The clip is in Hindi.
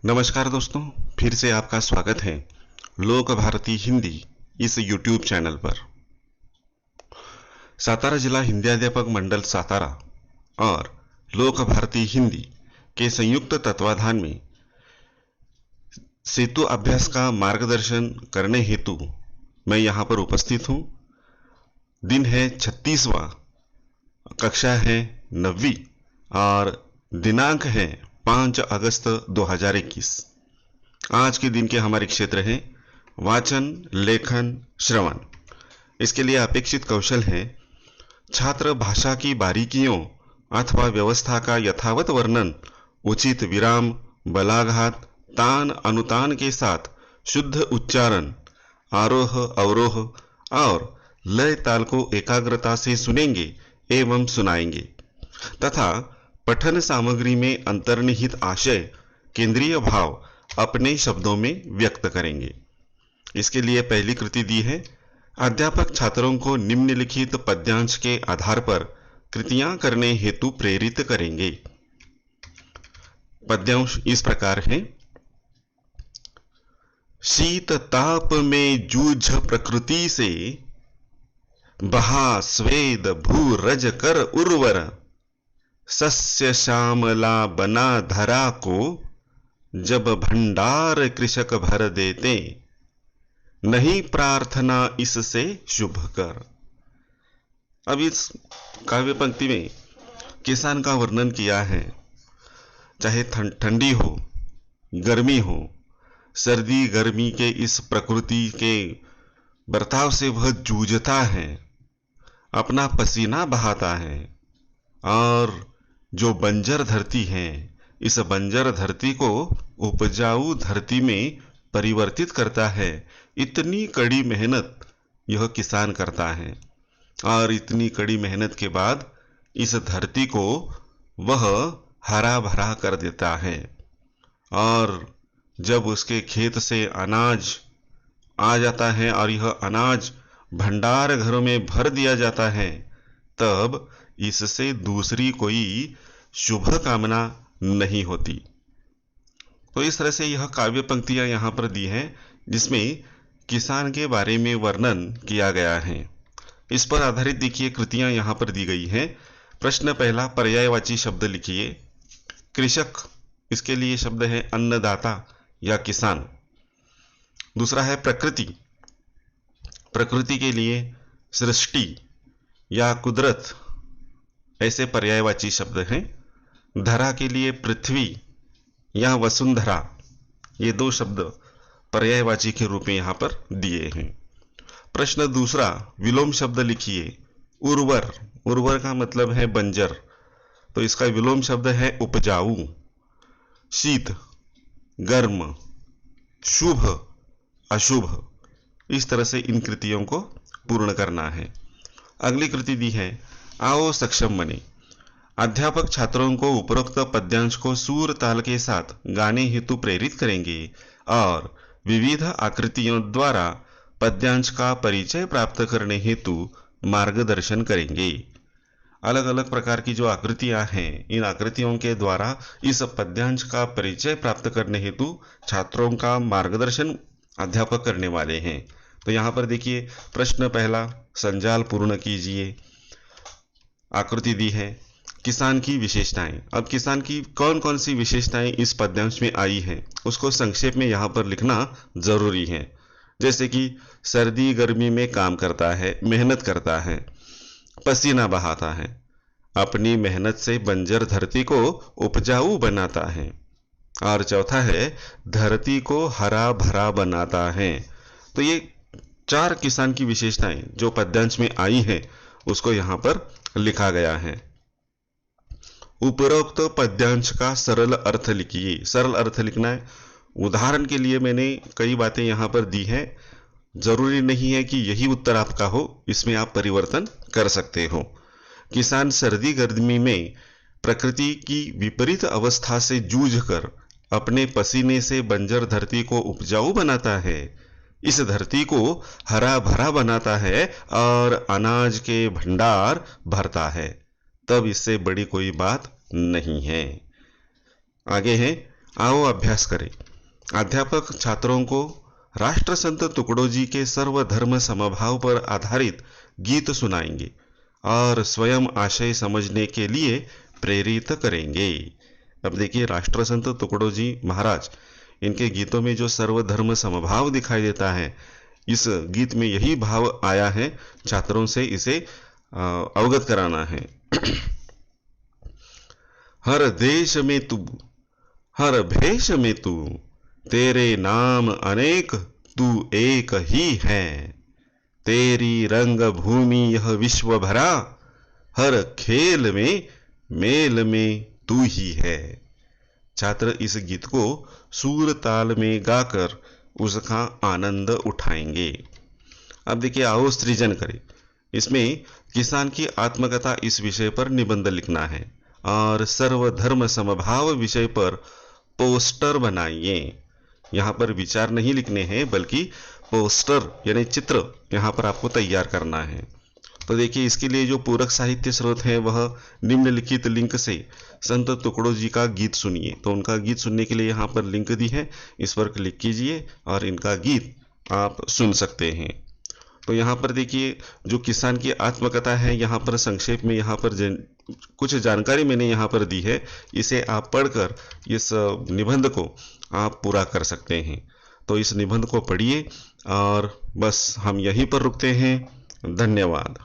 नमस्कार दोस्तों, फिर से आपका स्वागत है लोक भारती हिंदी इस YouTube चैनल पर। सातारा जिला हिंदी अध्यापक मंडल सातारा और लोक भारती हिंदी के संयुक्त तत्वाधान में सेतु अभ्यास का मार्गदर्शन करने हेतु मैं यहाँ पर उपस्थित हूँ। दिन है 36वां, कक्षा है 9वीं और दिनांक है 5 अगस्त 2021। आज के दिन के हमारे क्षेत्र हैं वाचन, लेखन, श्रवण। इसके लिए अपेक्षित कौशल है छात्र भाषा की बारीकियों अथवा व्यवस्था का यथावत वर्णन, उचित विराम, बलाघात, तान अनुतान के साथ शुद्ध उच्चारण, आरोह अवरोह और लय ताल को एकाग्रता से सुनेंगे एवं सुनाएंगे तथा पठन सामग्री में अंतर्निहित आशय, केंद्रीय भाव अपने शब्दों में व्यक्त करेंगे। इसके लिए पहली कृति दी है। अध्यापक छात्रों को निम्नलिखित पद्यांश के आधार पर कृतियां करने हेतु प्रेरित करेंगे। पद्यांश इस प्रकार है। शीत ताप में जूझ प्रकृति से, बहा स्वेद भू रज कर उर्वर, सस्य श्यामला बना धरा को, जब भंडार कृषक भर देते, नहीं प्रार्थना इससे शुभ कर। अब इस काव्य पंक्ति में किसान का वर्णन किया है। चाहे ठंडी हो, गर्मी हो, सर्दी गर्मी के इस प्रकृति के बर्ताव से वह जूझता है, अपना पसीना बहाता है और जो बंजर धरती है, इस बंजर धरती को उपजाऊ धरती में परिवर्तित करता है। इतनी कड़ी मेहनत यह किसान करता है और इतनी कड़ी मेहनत के बाद इस धरती को वह हरा भरा कर देता है और जब उसके खेत से अनाज आ जाता है और यह अनाज भंडार घरों में भर दिया जाता है, तब इससे दूसरी कोई शुभ कामना नहीं होती। तो इस तरह से यह काव्य पंक्तियां यहाँ पर दी हैं जिसमें किसान के बारे में वर्णन किया गया है। इस पर आधारित देखिए कृतियां यहाँ पर दी गई हैं। प्रश्न पहला, पर्यायवाची शब्द लिखिए। कृषक, इसके लिए शब्द है अन्नदाता या किसान। दूसरा है प्रकृति, प्रकृति के लिए सृष्टि या कुदरत, ऐसे पर्यायवाची शब्द हैं। धरा के लिए पृथ्वी या वसुंधरा, ये दो शब्द पर्यायवाची के रूप में यहाँ पर दिए हैं। प्रश्न दूसरा, विलोम शब्द लिखिए। उर्वर, उर्वर का मतलब है बंजर, तो इसका विलोम शब्द है उपजाऊ। शीत, गर्म, शुभ, अशुभ, इस तरह से इन कृतियों को पूर्ण करना है। अगली कृति दी है, आओ सक्षम बने। अध्यापक छात्रों को उपरोक्त पद्यांश को सुर ताल के साथ गाने हेतु प्रेरित करेंगे और विविध आकृतियों द्वारा पद्यांश का परिचय प्राप्त करने हेतु मार्गदर्शन करेंगे। अलग अलग प्रकार की जो आकृतियां हैं, इन आकृतियों के द्वारा इस पद्यांश का परिचय प्राप्त करने हेतु छात्रों का मार्गदर्शन अध्यापक करने वाले हैं। तो यहाँ पर देखिए प्रश्न पहला, संजाल पूर्ण कीजिए। आकृति दी है किसान की विशेषताएं। अब किसान की कौन कौन सी विशेषताएं इस पद्यांश में आई हैं, उसको संक्षेप में यहाँ पर लिखना जरूरी है। जैसे कि सर्दी गर्मी में काम करता है, मेहनत करता है, पसीना बहाता है, अपनी मेहनत से बंजर धरती को उपजाऊ बनाता है, और चौथा है धरती को हरा भरा बनाता है। तो ये 4 किसान की विशेषताएं जो पद्यांश में आई हैं उसको यहाँ पर लिखा गया है। उपरोक्त पद्यांश का सरल अर्थ लिखिए। सरल अर्थ लिखना है। उदाहरण के लिए मैंने कई बातें यहाँ पर दी हैं, जरूरी नहीं है कि यही उत्तर आपका हो, इसमें आप परिवर्तन कर सकते हो। किसान सर्दी गर्मी में प्रकृति की विपरीत अवस्था से जूझकर अपने पसीने से बंजर धरती को उपजाऊ बनाता है, इस धरती को हरा भरा बनाता है और अनाज के भंडार भरता है, तब इससे बड़ी कोई बात नहीं है। आगे है आओ अभ्यास करें। अध्यापक छात्रों को राष्ट्रसंत तुकडोजी के सर्वधर्म समभाव पर आधारित गीत सुनाएंगे और स्वयं आशय समझने के लिए प्रेरित करेंगे। अब देखिए, राष्ट्रसंत तुकडोजी महाराज, इनके गीतों में जो सर्वधर्म समभाव दिखाई देता है, इस गीत में यही भाव आया है। छात्रों से इसे अवगत कराना है। हर देश में तू, हर भेष में तू, तेरे नाम अनेक, तू एक ही है। तेरी रंग भूमि यह विश्व भरा, हर खेल में मेल में तू ही है। छात्र इस गीत को सूर ताल में गाकर उसका आनंद उठाएंगे। अब देखिए, आओ सृजन करें। इसमें किसान की आत्मकथा इस विषय पर निबंध लिखना है और सर्वधर्म समभाव विषय पर पोस्टर बनाइए। यहाँ पर विचार नहीं लिखने हैं, बल्कि पोस्टर यानी चित्र यहाँ पर आपको तैयार करना है। तो देखिए, इसके लिए जो पूरक साहित्य स्रोत है वह निम्नलिखित लिंक से संत तुकडोजी का गीत सुनिए। तो उनका गीत सुनने के लिए यहाँ पर लिंक दी है, इस पर क्लिक कीजिए और इनका गीत आप सुन सकते हैं। तो यहाँ पर देखिए, जो किसान की आत्मकथा है, यहाँ पर संक्षेप में यहाँ पर कुछ जानकारी मैंने यहाँ पर दी है। इसे आप पढ़कर इस निबंध को आप पूरा कर सकते हैं। तो इस निबंध को पढ़िए और बस हम यहीं पर रुकते हैं। धन्यवाद।